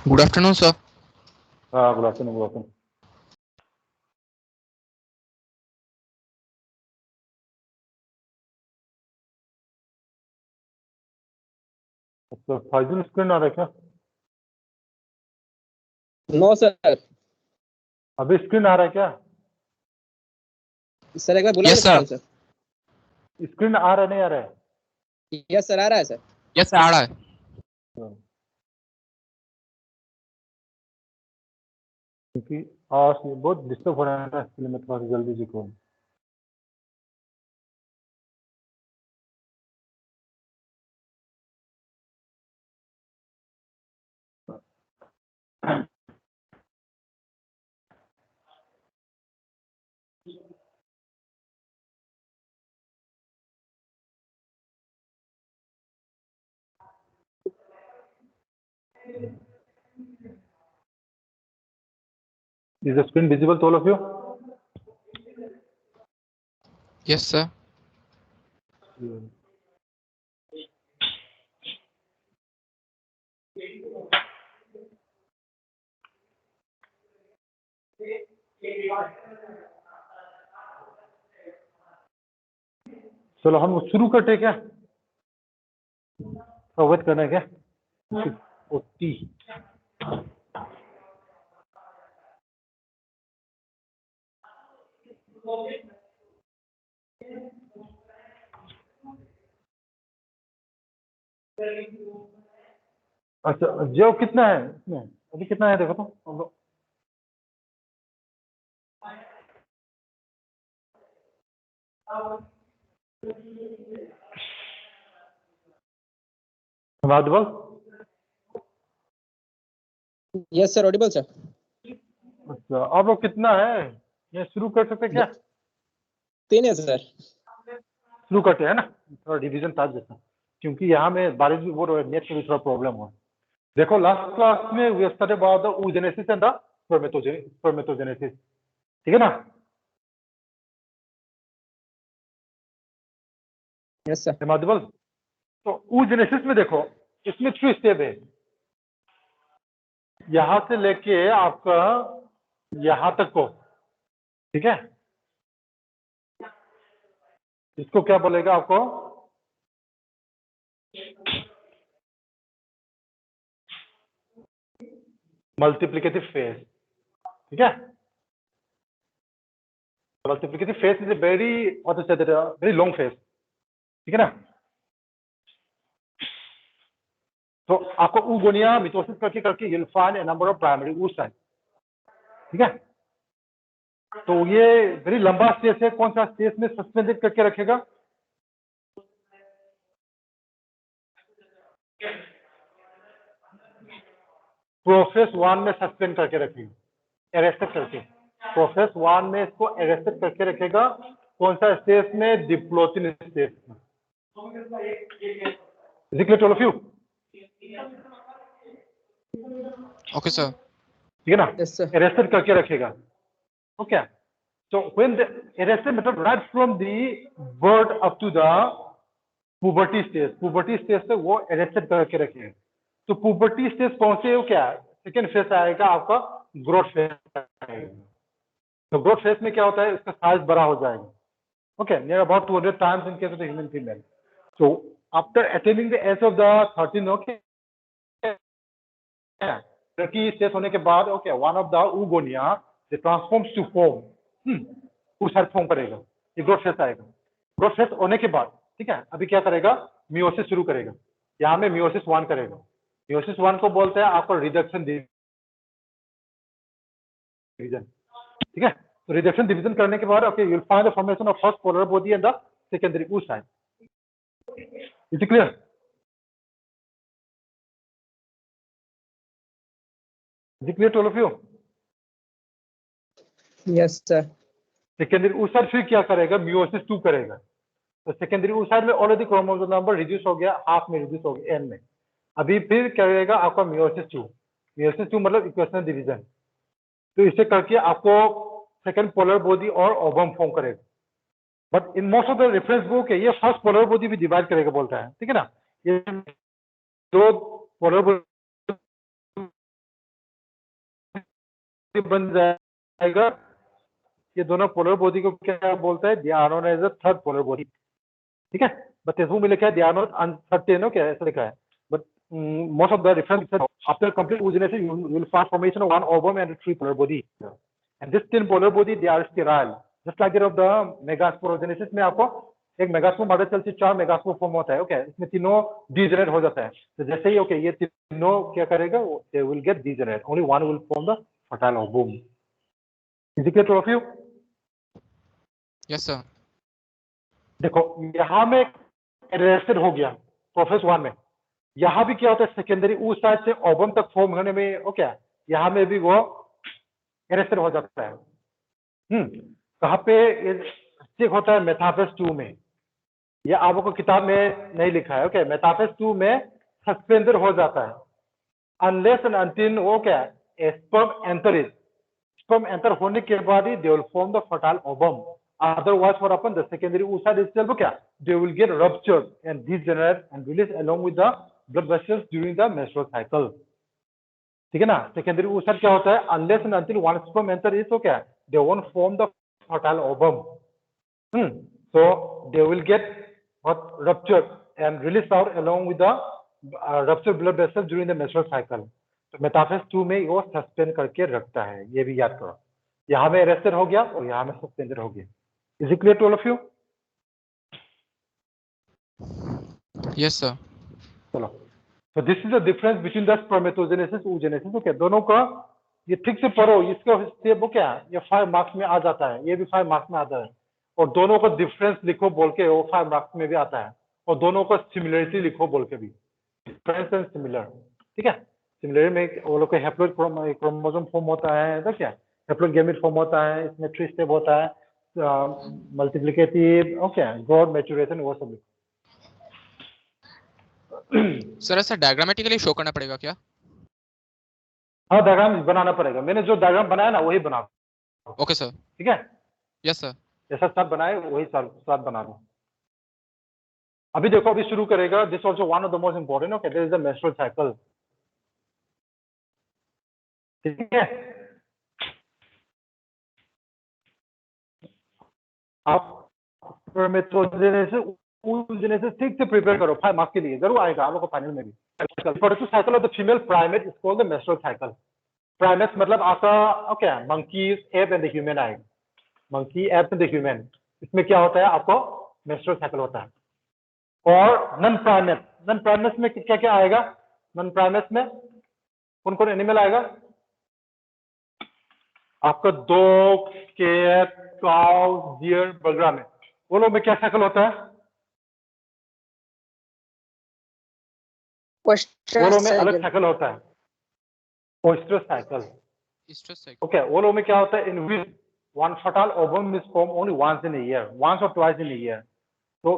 Good afternoon, sir. Good afternoon good afternoon. अच्छा Faizul screen आ रहा है क्या? No sir. अभी स्क्रीन आ रहा है क्या? सर एक बार बुला Yes, sir. सर। स्क्रीन आ रहा है नहीं आ रहा है? यस सर, आ रहा है सर। Yes, sir, आ रहा है। क्योंकि आज ये बहुत डिस्टर्ब हो रहा है ना, इसलिए मैं थोड़ा सा जल्दी जी कहूँ। Is the screen visible to all of you? Yes, sir. चलो हम शुरू करते क्या? अवगत करना है क्या? ओटी अच्छा जो कितना है इसमें? अभी कितना है देखो तो। माधवल यस सर, ऑडिबल सर। अच्छा आप लोग कितना है? ये शुरू कर सकते क्या? 3 है सर। शुरू करते हैं ना, थोड़ा डिवीजन था जैसा, क्योंकि यहाँ में बारिश भी हो रहा है, नेट में भी थोड़ा प्रॉब्लम हुआ। देखो लास्ट क्लास में we study about the oogenesis and the spermatogenesis, ठीक है ना? Yes sir. माधवल तो oogenesis में देखो इसमें 3 स्टेप है, यहाँ से लेके आपका यहाँ तक को, ठीक है? इसको क्या बोलेगा आपको? मल्टीप्लिकेटिव फेज, ठीक है? Multiplicative phase is a very long phase, ठीक है ना? तो आपको oogonia मिटोसिस करके करके you'll find a number of primary oocytes, ठीक है? तो ये वेरी लंबा स्टेज है, कौन सा स्टेज में सस्पेंडेड करके रखेगा? प्रोसेस 1 में सस्पेंड करके रखेगा, अरेस्टेड करके। प्रोसेस 1 में इसको अरेस्टेड करके रखेगा, कौन सा स्टेज में? डिप्लोटिन स्टेज में। Is it clear to all of you? Okay, sir. ठीक है ना? Yes sir. अरेस्टेड करके रखेगा, okay? So when the arrested method right from the birth up to the puberty stage से वो arrested करके रखेगा। तो puberty stage कौन से हो? क्या सेकेंड फेज आएगा आपका ग्रोथ फेज आएगा। तो ग्रोथ फेज में क्या होता है? इसका साइज बड़ा हो जाएगा, okay? Near about 200 times in case of the human female. So after attaining the age of the 13, okay, लड़की स्टेज होने के बाद okay one of the oogonia they transforms to form, oocyte form करेगा, ये growth phase आएगा। Growth phase होने के बाद ठीक है, अभी क्या करेगा? मियोसिस शुरू करेगा। यहाँ में मियोसिस 1 करेगा। मियोसिस 1 को बोलते हैं आपको रिडक्शन डिवीजन, ठीक है? तो रिडक्शन डिवीजन करने के बाद okay you will find the formation of first polar body and the secondary oocyte। Is it clear? Is it clear to all of you? Yes sir. Secondary oocyte फिर क्या करेगा? Meiosis 2 करेगा। तो secondary oocyte में already chromosome number reduce हो गया, half में reduce हो गया, एन में। अभी फिर क्या रहेगा आपका? मियोसिस 2। मियोसिस 2 मतलब इक्वेशनल डिवीजन। तो इसे करके आपको सेकंड पोलर बॉडी और ओवम फॉर्म करेगा। But in most of the reference book ये फर्स्ट पोलर बॉडी भी डिवाइड करेगा बोलता है, ठीक है ना? ये दो पोलर बॉडी बन जाएगा, ये दोनों पोलर बॉडी को क्या बोलते हैं, they are known as a third polar body, ठीक है। बट टेक्स्ट बुक में लिखा है they are not uncertain, okay, ऐसा लिखा है। But most of the reference after complete oogenesis you will find formation of one ovum and three polar body, and this 10 polar body they are sterile just like that of the megasporogenesis में आपको एक megaspore mother cell से 4 megaspore form होता है, okay, इसमें तीनों degenerate हो जाता है। तो जैसे ही ओके ये तीनों क्या करेगा, they will get degenerate, only one will form the fertile ovum. Is it clear two of you? Yes, sir. देखो यहाँ में एरेस्टेड हो गया प्रोसेस 1 में, यहाँ भी क्या होता है सेकेंडरी उस साइड से ओवम तक फॉर्म होने में, ओके, यहाँ में भी वो एरेस्टेड हो जाता है। कहाँ पे स्टिक होता है, मेटाफेज 2 में, ये आपको किताब में नहीं लिखा है, ओके, मेटाफेज 2 में सस्पेंडेड हो जाता है अनलेस एंड अनटिल वो क्या sperm enter it, sperm enter होने के बाद ही they will form the fertile ovum, otherwise what happen, the secondary oocyte itself क्या, they will get ruptured and degenerate and release along with the blood vessels during the menstrual cycle, ठीक है ना। Secondary oocyte क्या होता है, unless and until one sperm enter it, so क्या, they won't form the fertile ovum, so they will get what ruptured and released out along with the ruptured blood vessels during the menstrual cycle। तो metaphase 2 में वो suspend करके रखता है, ये भी याद करो, यहाँ में अरेस्टेड हो गया और यहाँ में सस्पेंडेड हो गया। Is it clear to all of you? Yes, sir. चलो, so this is the difference between the spermatogenesis oogenesis, okay, दोनों का ये ठीक से पढ़ो, इसका स्टेप वो क्या, ये 5 मार्क्स में आ जाता है, ये भी 5 मार्क्स में आता है, और दोनों का डिफरेंस लिखो बोल के वो 5 मार्क्स में भी आता है, और दोनों का सिमिलरिटी लिखो बोल के भी, डिफरेंस एंड सिमिलर, ठीक है। सिमिलर में वो लोग का हैप्लोइड क्रोमोसोम फॉर्म होता है, तो क्या हैप्लोइड गैमेट फॉर्म होता है, इसमें 3 स्टेप होता है, मल्टीप्लिकेटिव, ओके, ग्रोथ, मैच्योरेशन, वो सब। सर ऐसा डायग्रामेटिकली शो करना पड़ेगा क्या? हाँ, डायग्राम बनाना पड़ेगा, मैंने जो डायग्राम बनाया ना वही बना। Okay sir. ठीक है, यस सर। जैसा साथ बनाए वही साथ बना दो। अभी देखो, अभी शुरू करेगा, this also one of the most important, okay, this is the menstrual cycle, ठीक है। आप oogenesis ठीक से प्रिपेयर करो, 5 मार्क्स के लिए जरूर आएगा आप लोगों को फाइनल में भी। Reproductive cycle of the female primate is called the menstrual cycle. Primates मतलब आपका okay, monkeys, ape and the human आएगा, monkey, ape and the human, इसमें क्या होता है आपको मेंस्ट्रुअल साइकिल होता है। और नॉन प्राइमेट्स में क्या क्या आएगा, नॉन प्राइमेट्स में कौन कौन एनिमल आएगा आपका, डॉग, कैट, काउ, डियर, बगरा में, वो लोग में क्या साइकिल होता है, वो लोग में अलग साइकिल होता है, ओस्ट्रस साइकिल, ओके। वो लोग में क्या होता है, in which one fertile ovum is form only once in a year, once और ट्वाइस इन अ ईयर। तो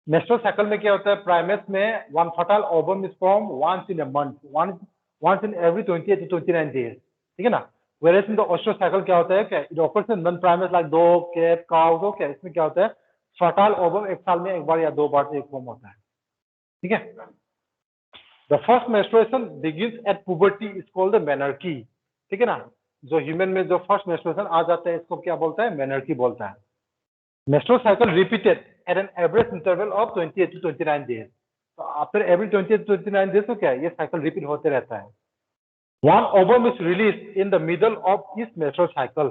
मेंस्ट्रुअल साइकिल में क्या होता है, प्राइमेट्स में one fertile ovum is form once in a month, once in every 28 to 29 days, ठीक है ना। Whereas in the ostrus cycle क्या होता है, क्या it occurs in non-primates like dog, cat, cows, okay, इसमें क्या होता है, fertile ovum एक साल में एक बार या 2 बार से एक फॉर्म होता है, ठीक है। The first menstruation begins at puberty is called the menarche, ठीक है ना। जो ह्यूमन में जो फर्स्ट मेंस्ट्रुएशन आ जाता है इसको क्या बोलता है, मेनर्की बोलता है। Menstrual cycle repeated at an average interval of 28 to 29 days. So after every 28 to 29 days तो क्या है, ये साइकिल रिपीट होते रहता है। One ovum is released in the middle of each menstrual cycle.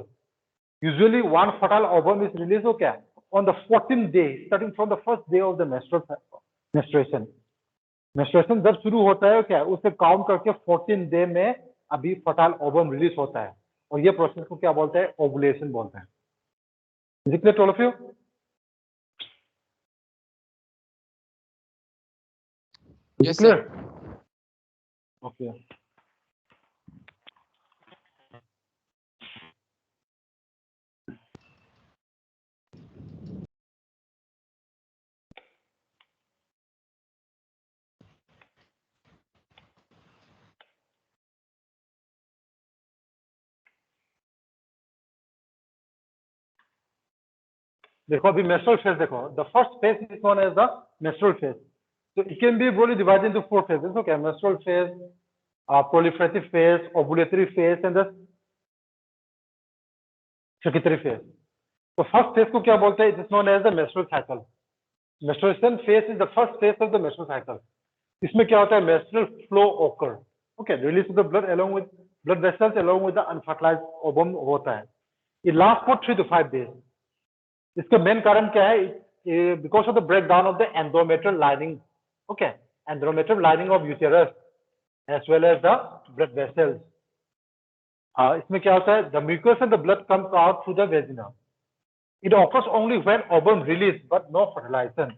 Usually, one fertile ovum is released, okay, on the 14th day, starting from the first day of the menstruation. Menstruation जब शुरू होता है क्या, उसे count करके 14 day में अभी fertile ovum release होता है, और ये प्रोसेस को क्या बोलते हैं, ओवुलेशन बोलते हैं। Is it clear to all of you? Yes, sir. Okay. देखो अभी menstrual phase देखो, the first phase is known as the menstrual phase. So it can be broadly divided into 4 phases. Okay, menstrual phase, proliferative phase, ovulatory phase, and the secondary phase. तो first phase को क्या बोलते हैं? It is known as the menstrual cycle. Menstruation phase is the first phase of the menstrual cycle. इसमें क्या होता है? Menstrual flow occur, okay, release of the blood along with blood vessels along with the unfertilized ovum होता है। ये last for 3 to 5 days। इसका main कारण क्या है? Because of the break down of the endometrial lining, okay, endometrial lining of uterus as well as the blood vessels. इसमें क्या होता है? The mucus and the blood comes out through the vagina. It occurs only when ovum release but no fertilization.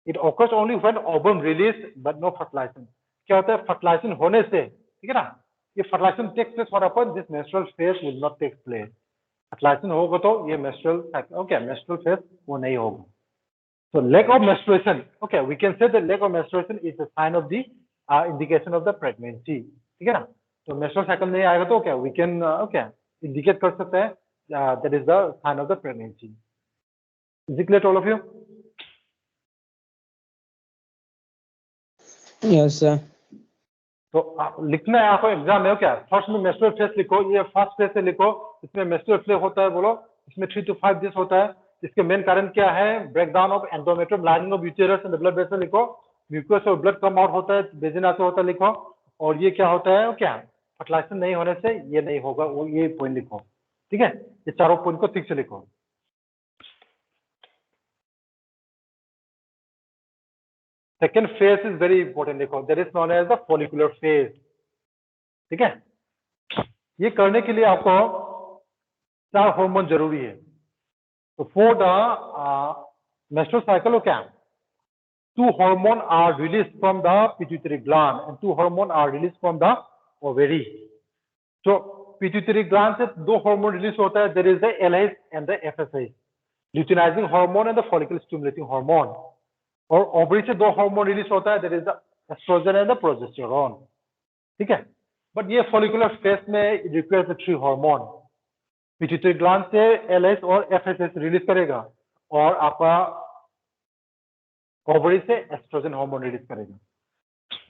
It occurs only when ovum release but no fertilization. क्या होता है? Fertilisation होने से, ठीक है ना, ये fertilization takes place for upon this menstrual phase will not take place. Fertilization होगा तो ये menstrual cycle, okay, menstrual phase वो नहीं होगा। So lack of menstruation, okay, we can say that lack of menstruation is a sign of the indication of the pregnancy, ठीक है ना। तो menstrual cycle नहीं आएगा तो क्या we can okay indicate कर सकते हैं that is the sign of the pregnancy. Is it clear to all of you? Yes, sir. तो लिखना है आपको एग्जाम में, क्या फर्स्ट में मेंस्ट्रुअल फेज लिखो, ये फर्स्ट फेज से लिखो, इसमें मेंस्ट्रुअल फ्लो होता है, बोलो इसमें 3 to 5 days होता है। इसके मेन कारण क्या है? Breakdown of endometrium lining of uterus and blood vessel लिखो, म्यूकस और ब्लड कम आउट होता है, वेजिना से होता है लिखो, और ये क्या होता है? क्या फर्टिलाइजेशन नहीं होने से ये नहीं होगा, वो ये पॉइंट लिखो, ठीक है। ये चारों पॉइंट को ठीक से लिखो। Second phase is very important, लिखो, that is known as the follicular phase, ठीक है। ये करने के लिए आपको 4 हार्मोन जरूरी है। तो फॉर द मेंस्ट्रुअल साइकिल क्या 2 hormone are released from the pituitary gland and 2 hormone are released from the ovary. So pituitary gland से 2 hormone release होता है, there is the LH and the FSH, luteinizing hormone and the follicle stimulating hormone. और ovary से 2 hormone release होता है, there is the estrogen and the progesterone, ठीक है। But ये follicular phase में requires the 3 hormone. pituitary gland से LH और FSH release करेगा और आपका ovary से estrogen hormone release करेगा।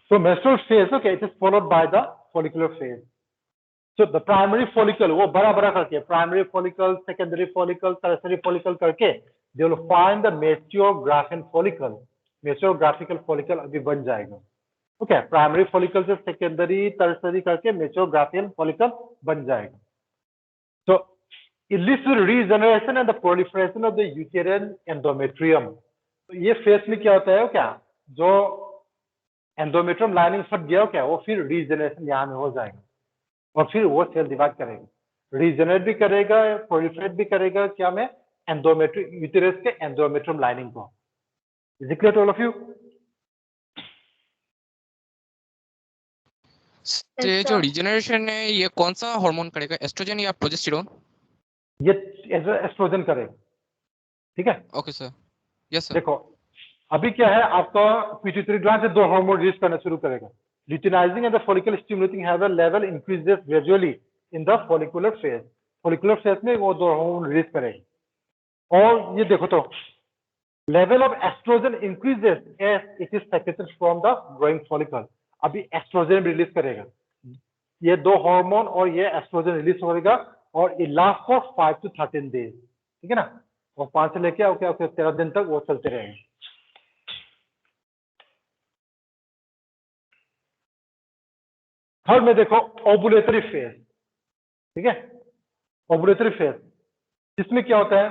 So menstrual phase, okay, it is followed by the follicular phase. So the primary follicle, वो बड़ा बड़ा करके primary follicle, secondary follicle, tertiary follicle करके they will find the mature Graafian follicle. Mature graphical follicle अभी बन जाएगा। Okay, primary follicle से secondary, tertiary करके mature Graafian follicle बन जाएगा। So it leads to the regeneration and the proliferation of the uterine endometrium. तो ये phase में क्या होता है? क्या जो एंडोमेट्रियम लाइनिंग फट गया क्या, वो फिर रीजनरेशन यहाँ में हो जाएगा और फिर वो सेल डिवाइड करेगा, रीजनरेट भी करेगा, प्रोलिफरेट भी करेगा, क्या में एंडोमेट्रियम यूटेरस के एंडोमेट्रियम लाइनिंग को। Is it clear to all of you? ये जो रीजनरेशन है ये कौन सा हार्मोन करेगा? एस्ट्रोजन या प्रोजेस्टेरोन? ये एस्ट्रोजन करेगा, ठीक है। Okay sir, yes sir. देखो अभी क्या है, आपका पिट्यूटरी ग्लैंड से 2 हार्मोन रिलीज करना शुरू करेगा, luteinizing and the follicle stimulating have a level increases gradually in the follicular phase. follicular phase में वो 2 हार्मोन रिलीज करेगा। और ये देखो तो level of estrogen increases as it is secreted from the growing follicle. अभी एस्ट्रोजन रिलीज करेगा, ये 2 हार्मोन और ये एस्ट्रोजन रिलीज करेगा और ये लास्ट फॉर 5 to 13 days, ठीक है ना। और 5 से लेके ओके 13 दिन तक वो चलते रहेंगे। थर्ड में देखो ओवुलेटरी फेज, ठीक है। ओवुलेटरी फेज जिसमें क्या होता है,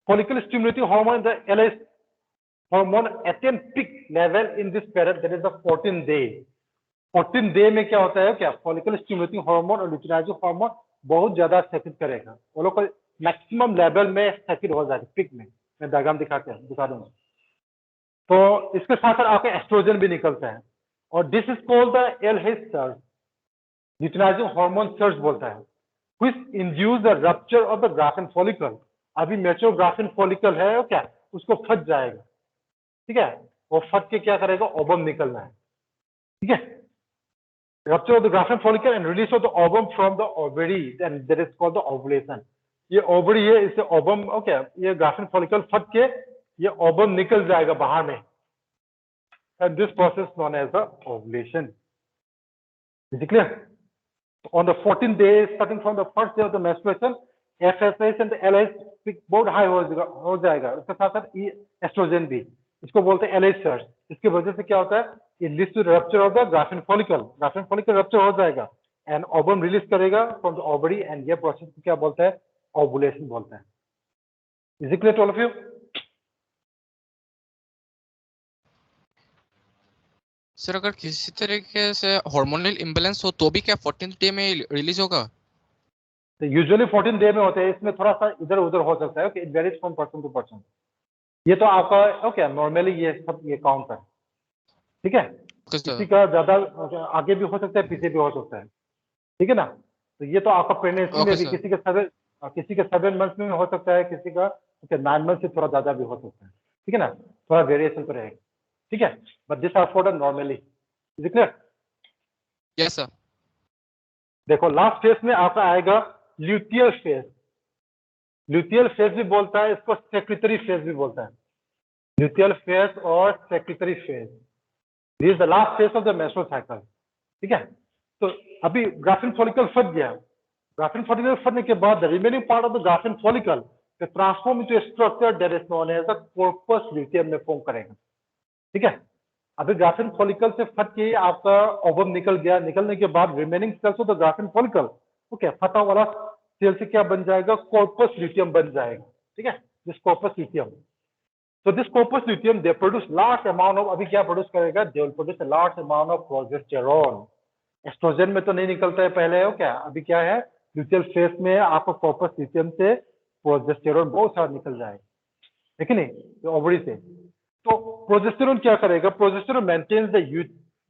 follicle stimulating hormone, the LH hormone attain peak level in this period, that is the 14th day. 14th day में क्या होता है, क्या follicle stimulating hormone और luteinizing hormone बहुत ज्यादा सेक्रेट करेगा, वो लोग को मैक्सिमम लेवल में सेक्रेट हो जाएगा पिक में। मैं डायग्राम दिखा दूंगा। तो इसके साथ साथ आपका एस्ट्रोजन भी निकलता है और this is called the LH surge, luteinizing hormone surge बोलता है, which induce the rupture of the Graafian follicle. अभी मैच्योर ग्राफिन फॉलिकल है क्या, उसको फट जाएगा, ठीक है। वो फट के क्या करेगा, ओवम निकलना है, ठीक है। rupture of the Graafian follicle and release of the ovum from the ovary, and that is called the ovulation. ये ओवरी है, इससे ओवम ओके, ये ग्राफिन फॉलिकल फट के ये ओवम निकल जाएगा बाहर में, and this process known as the ovulation. Is it clear? On the 14th day, starting from the first day of the menstruation, FSH and LH peak बहुत high हो जाएगा, उसके साथ साथ एस्ट्रोजन भी, इसको बोलते हैं LH सर्च। इसकी वजह से क्या होता है, ये leads to rupture of the Graafian follicle rupture हो जाएगा एंड ओवम रिलीज करेगा फ्रॉम द ओवरी, एंड ये प्रोसेस को क्या बोलता है, ओवुलेशन बोलते हैं। Is it clear to all of you? Sir अगर किसी तरीके से हार्मोनल इम्बैलेंस हो तो भी क्या 14th डे में रिलीज होगा? तो यूजुअली 14 डे में होते हैं, इसमें थोड़ा सा इधर उधर हो सकता है, it varies from person to person. ये तो आपका ओके नॉर्मली ये सब ये काउंट है, ठीक है। किसी का ज्यादा आगे भी हो सकता है, पीछे भी हो सकता है, ठीक है ना। तो ये तो आपका प्रेगनेंसी में भी किसी के 7 मंथ में हो सकता है, किसी का 9 मंथ से थोड़ा ज्यादा भी हो सकता है, ठीक है ना, थोड़ा वेरिएशन तो रहेगा, ठीक है। But this are for the normally. Is it clear? Yes sir. देखो लास्ट फेज में आपका आएगा ल्यूटियल फेज। ल्यूटियल फेज भी बोलता है इसको, सेक्रेटरी फेज भी बोलता है। ल्यूटियल फेज और secretary phase, this is the last phase of the menstrual cycle, ठीक है। तो अभी ग्राफिन फॉलिकल फट गया, ग्राफिन फॉलिकल फटने के बाद the remaining part of the Graafian follicle transform into a structure that is known as the corpus luteum में फॉर्म करेगा, ठीक है। अभी ग्राफिन फॉलिकल से फट के आपका ओवम निकल गया, निकलने के बाद remaining cells of the Graafian follicle okay फटा वाला सेल से क्या बन जाएगा, कॉर्पस ल्यूटियम बन जाएगा, ठीक है। This corpus luteum, so this corpus luteum they produce large amount of, अभी क्या प्रोड्यूस करेगा, they will produce a large amount of progesterone। Oestrogen में तो नहीं निकलता है पहले, हो क्या अभी क्या है, ल्यूटियल फेज में आपको कॉर्पस ल्यूटियम से प्रोजेस्टेरोन बहुत सारा निकल जाएगा, ठीक है नहीं, ओवरी से। तो प्रोजेस्टेरोन क्या करेगा, progesterone maintains the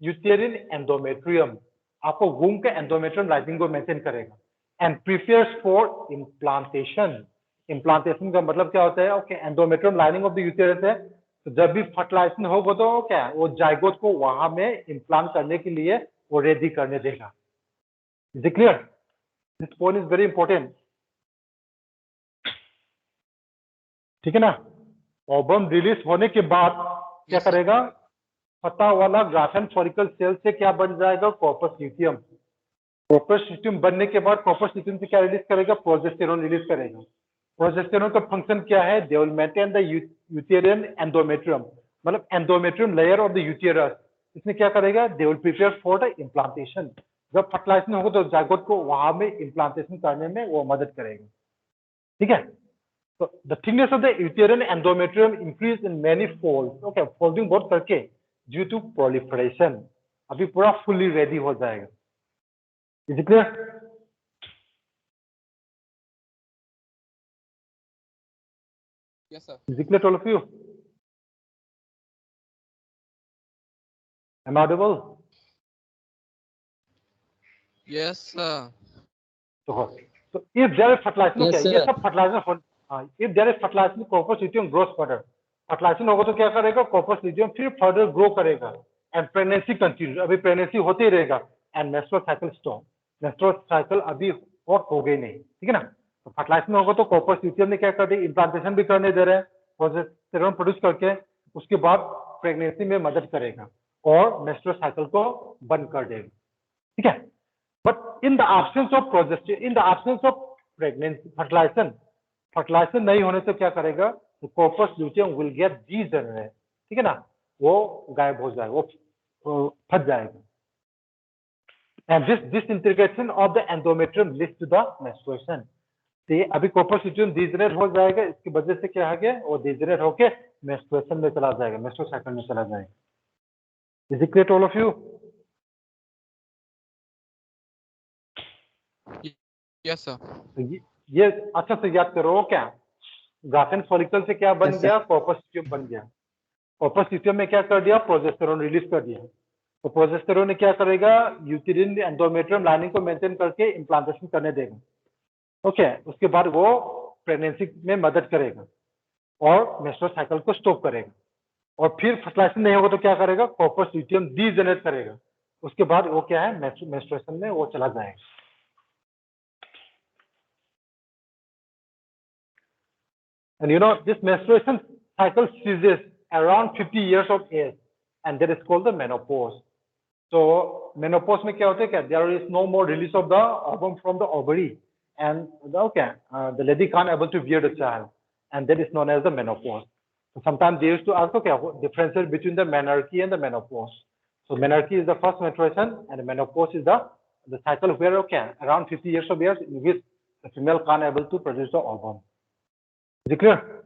uterine endometrium, आपको वूम के एंडोमेट्रियम लाइनिंग को मेंटेन करेगा and prepares for implantation. Implantation का मतलब क्या होता है, okay endometrium lining of the uterus है, तो जब भी फर्टिलाइजेशन होगा तो क्या वो जाइगोट को वहां में इम्प्लांट करने के लिए वो रेडी करने देगा। Is it clear? This point is very important, ठीक है ना। ओवम रिलीज होने के बाद क्या करेगा, फटा वाला ग्राफिन फॉलिकल सेल से क्या बन जाएगा, कॉर्पस ल्यूटियम। कॉर्पस ल्यूटियम बनने के बाद कॉर्पस ल्यूटियम से क्या रिलीज करेगा, प्रोजेस्टेरोन रिलीज करेगा। प्रोजेस्टेरोन का फंक्शन क्या है, they will maintain the uterine endometrium, मतलब endometrium layer of the uterus, इसमें क्या करेगा, they will prepare for the implantation. जब फर्टिलाइजेशन होगा तो जाइगोट को वहां में इम्प्लांटेशन करने में वो मदद करेगा, ठीक है। तो the thickness of the uterine endometrium increase in many fold, okay folding बहुत करके ड्यू टू प्रोलिफरेशन, अभी पूरा फुल्ली रेडी हो जाएगा। Is it clear? Yes sir. Is it clear to all of you? Am I audible? Yes sir. So if there is fertilization, Yes, okay, ये sir. सब fertilization, if there is fertilization, corpus luteum grows further. Fertilization होगा तो क्या करेगा, corpus luteum फिर further grow करेगा and pregnancy continues, अभी pregnancy होते ही रहेगा and menstrual cycle stop. Menstrual cycle अभी और हो गई नहीं, ठीक है ना। तो fertilization होगा तो corpus luteum ने क्या कर दी, implantation भी करने दे रहे हैं, प्रोजेस्टेरोन प्रोड्यूस करके, उसके बाद प्रेगनेंसी में मदद करेगा और मेंस्ट्रुअल साइकिल को बंद कर देगा, ठीक है। But in the absence of progesterone, in the absence of pregnancy, fertilization नहीं होने से क्या करेगा, तो corpus luteum will get degenerate, ठीक है ना, वो गायब हो जाएगा, वो फट जाएगा। And this disintegration of the endometrium leads to the menstruation. तो ये अभी कॉर्पस ल्यूटियम डिजेनरेट हो जाएगा, इसकी वजह से क्या है, वो डिजेनरेट होके मेंस्ट्रुएशन में चला जाएगा, मेंस्ट्रुअल साइकिल में चला जाएगा। Is it clear to all of you? Yes sir. ये अच्छा से याद करो, क्या ग्राफिन फॉलिकल से क्या बन Yes, sir. गया, कॉर्पस ल्यूटियम बन गया। कॉर्पस ल्यूटियम में क्या कर दिया, प्रोजेस्टेरोन रिलीज कर दिया। तो प्रोजेस्टेरोन ने क्या करेगा, यूटेरिन एंडोमेट्रियम लाइनिंग को मेंटेन करके इम्प्लांटेशन करने देगा, ओके उसके बाद वो प्रेगनेंसी में मदद करेगा और मेंस्ट्रुअल साइकिल को स्टॉप करेगा। और फिर फर्टिलाइजेशन नहीं होगा तो क्या करेगा, कॉर्पस ल्यूटियम डीजेनरेट करेगा, उसके बाद वो क्या है, मेंस्ट्रुएशन में वो चला जाएगा। And you know, this menstruation cycle ceases around 50 years of age, and that is called the menopause. So menopause में क्या होता है, क्या there is no more release of the ovum from the ovary, and the lady can't able to bear the child, and that is known as the menopause. So sometimes they used to ask, okay, what differences between the menarche and the menopause. So menarche is the first menstruation, and the menopause is the cycle where around 50 years of age in which the female can't able to produce the ovum. Is it clear?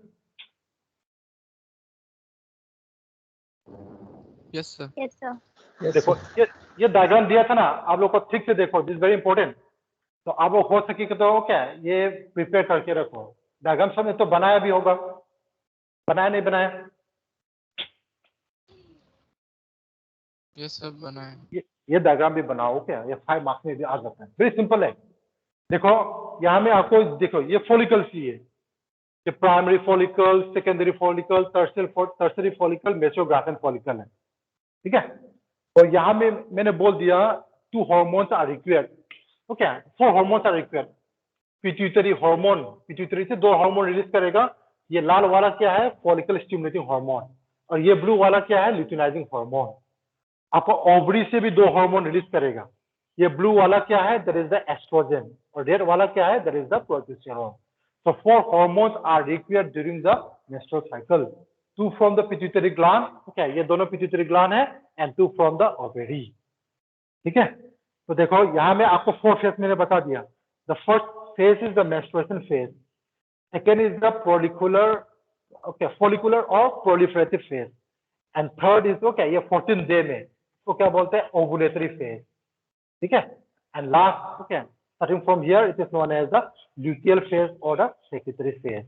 Yes, sir. Yes, sir. Yes, देखो sir. ये diagram दिया था ना, आप लोग को ठीक से देखो, दिस वेरी इंपॉर्टेंट। तो आप लोग हो सके तो क्या ये प्रिपेयर करके रखो। डायग्राम सब तो बनाया भी होगा, बनाया नहीं बनाया? ये सब बनाए। ये डायग्राम भी बनाओ, क्या ये 5 मार्क्स में भी आ जाता है। वेरी सिंपल है। देखो यहाँ में आपको देखो ये फॉलिकल चाहिए, ये primary follicle, secondary follicle, tertiary follicle, मेसोग्राफियन फॉलिकल है, ठीक है। और यहाँ में मैंने बोल दिया 2 hormones are required, okay 4 hormones are required. Pituitary hormone, pituitary से 2 हार्मोन रिलीज करेगा। ये लाल वाला क्या है? फॉलिकल स्टिमुलेटिंग हार्मोन, और ये ब्लू वाला क्या है? Luteinizing hormone. आपको ओवरी से भी 2 हार्मोन रिलीज करेगा। ये ब्लू वाला क्या है? दैट इज द एस्ट्रोजन, और रेड वाला क्या है? That is the progesterone. So 4 hormones are required during the menstrual cycle. 2 from the pituitary gland, okay, ये दोनों pituitary gland है, and 2 from the ovary, ठीक है। तो देखो यहाँ में आपको 4 फेज मैंने बता दिया। The first phase is the menstruation phase. Second is the follicular or proliferative phase. And third is ये 14th day में इसको क्या बोलते हैं? Ovulatory phase, ठीक है। And last starting from here it is known as the luteal phase or the secretory phase.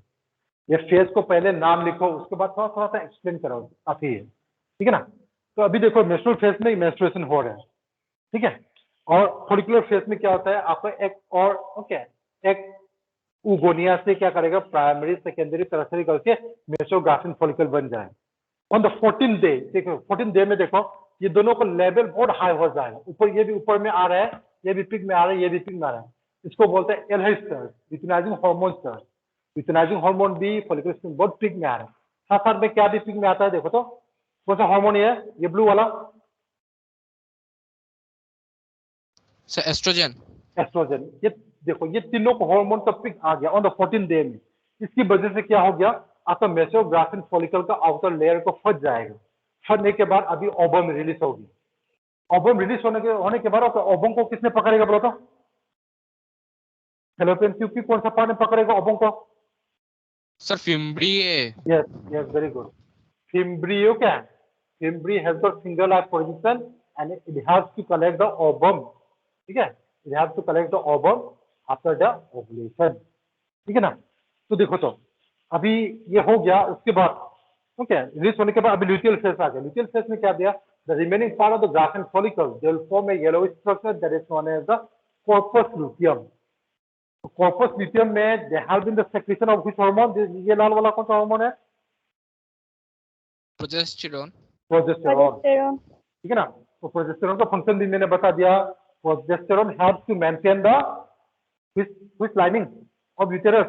ये phase को पहले नाम लिखो, उसके बाद थोड़ा थोड़ा सा एक्सप्लेन करो, काफी है, ठीक है ना। तो अभी देखो मेंस्ट्रुअल फेज में मेंस्ट्रुएशन हो रहा है, ठीक है। और फॉलिकुलर फेज में क्या होता है? आपको एक उगोनिया से क्या करेगा? प्राइमरी, सेकेंडरी, टर्सरी करके मेसोग्राफियन फॉलिकल बन जाए। ऑन द 14th डे, देखो 14th डे में देखो ये दोनों को लेवल बहुत हाई हो जाएगा। ऊपर ये भी ऊपर में आ रहा है, ये भी पिक में आ रहा है, ये भी पिक में आ रहा है। इसको बोलते हैं एल्हाइड स्टर्स, ल्यूटिनाइजिंग हार्मोन स्टर्स। ल्यूटिनाइजिंग हार्मोन भी फॉलिकुलर में बहुत पिक में आ रहा है। साथ साथ में क्या भी पिक में आता है? देखो तो कौन सा हार्मोन है? ये ब्लू वाला सर एस्ट्रोजन। एस्ट्रोजन। ये देखो ये तीनों को हार्मोन का पिक आ गया ऑन द 14th डे में। इसकी वजह से क्या हो गया? आपका मेसोग्राफियन फॉलिकल का आउटर लेयर को फट जाएगा। फटने के बाद अभी ओवम रिलीज होगी। ओवम रिलीज होने के बाद ओवम को किसने पकड़ेगा बोलो तो? फैलोपियन ट्यूब की कौन सा पार्ट पकड़ेगा ओवम को? Sir fimbriae. Yes yes, very good. Fimbriae क्या है? Fimbriae has the single eye position and it has to collect the ovum, ठीक है। It has to collect the ovum after the ovulation, ठीक है ना। तो देखो तो अभी ये हो गया, उसके बाद रिलीज होने के बाद अभी ल्यूटियल फेज आ गया। ल्यूटियल फेज में क्या दिया? The remaining part of the Graafian follicle they will form a yellowish structure that is known as the corpus luteum. Corpus luteum में they have been the secretion of which hormone? ये लाल वाला कौन सा hormone है? Progesterone. Progesterone, ठीक है ना। तो प्रोजेस्टेरोन का फंक्शन भी मैंने बता दिया। Progesterone helps to maintain the which lining of uterus?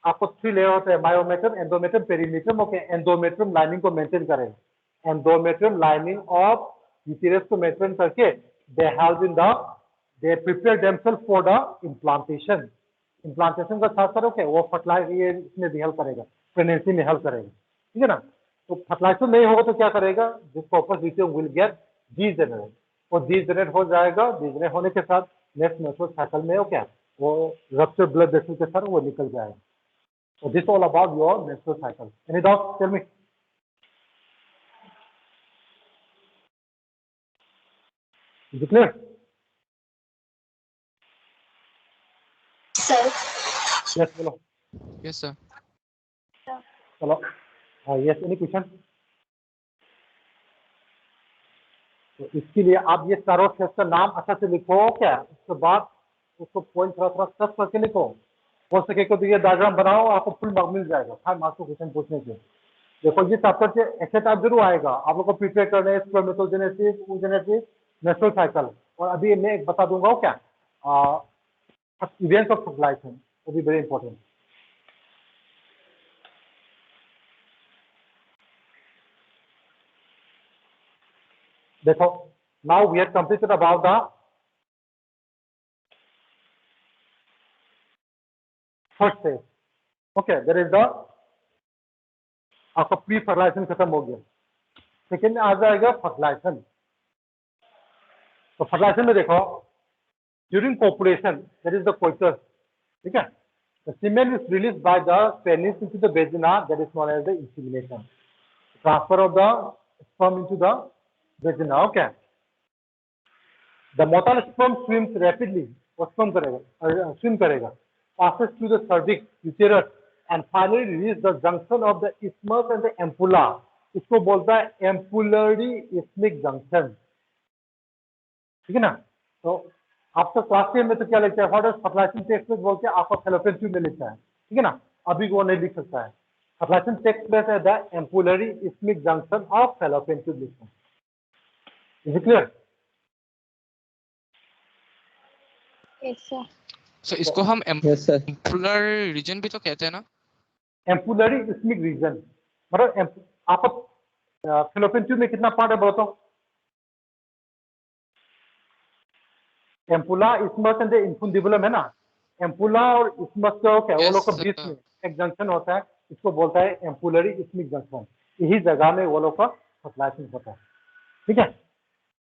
आपको 3 लेयर होते हैं, myometrium, endometrium, perimetrium. Okay, endometrium lining को मेंटेन करेगा। एंडोमेट्रियम लाइनिंग ऑफ यूटेरस को मेंटेन करके they prepare themself for the implantation. Implantation का साथ साथ वो फर्टिलाइजेशन इसमें भी हेल्प करेगा, प्रेगनेंसी में हेल्प करेगा, ठीक है ना। तो फर्टिलाइजेशन नहीं होगा तो क्या करेगा? This corpus luteum will get degenerate, और डीजेनरेट हो जाएगा। डीजेनरेट होने के साथ नेक्स्ट मेंस्ट्रुअल साइकिल में वो रप्चर ब्लड वेसल के साथ वो निकल जाएगा। So this all about your menstrual cycle. Any doubts? Tell me. Is it clear? Sir. Yes, बोलो। Yes sir. चलो, yes, any question? तो इसके लिए आप ये चारों फेज का नाम अच्छा से लिखो, क्या उसके बाद उसको पॉइंट थोड़ा थोड़ा सब करके लिखो। हो सके तो ये डायग्राम बनाओ, आपको फुल मार्क मिल जाएगा 5 मार्क्स को क्वेश्चन पूछने से। देखो ये चैप्टर से ऐसे टाइप जरूर आएगा, आप लोग को प्रिपेयर करने स्पर्मेटोजेनेसिस, oogenesis, मेंस्ट्रुअल साइकिल। और अभी मैं एक बता दूंगा क्या इवेंट्स ऑफ फर्टिलाइजेशन, वो भी वेरी इंपॉर्टेंट। देखो, now we have completed about the first phase. Okay, there is the आपका प्री फर्टिलाइजेशन खत्म हो गया. सेकेंड में आ जाएगा फर्टिलाइजेशन. तो फर्टिलाइजेशन में देखो, during copulation there is the coitus. ठीक है, the semen is released by the penis into the vagina, that is known as the insemination. Transfer of the sperm into the vagina. Okay, the motile sperm swims rapidly, वो swim करेगा, passes through the cervix, uterus, and finally reaches the junction of the isthmus and the ampulla. इसको बोलता है ampullary isthmic junction. ठीक है ना? तो आपका क्लास 10 में तो क्या लिखता है? What does fertilization takes place बोल के आपका fallopian tube में लिखता है. ठीक है ना? अभी वो नहीं लिख सकता है. Fertilization takes place at the ampullary isthmic junction of fallopian tube लिखता है. Is it clear? Yes, sir. सो इसको हम Yes, sir. एम्पुलर रीजन भी तो कहते हैं ना? एम्पुलरी इस्मिक रीजन मतलब आप फिलोपियन ट्यूब में कितना पार्ट है बोलो तो? एम्पुला, इस्मस एंड इंफुंडिबुलम है ना. एम्पुला और इस्मस का क्या वो लोग का बीच में एक जंक्शन होता है, इसको बोलता है एम्पुलरी इस्मिक जंक्शन. यही जगह में वो लोग का फर्टिलाइजेशन होता है. ठीक है.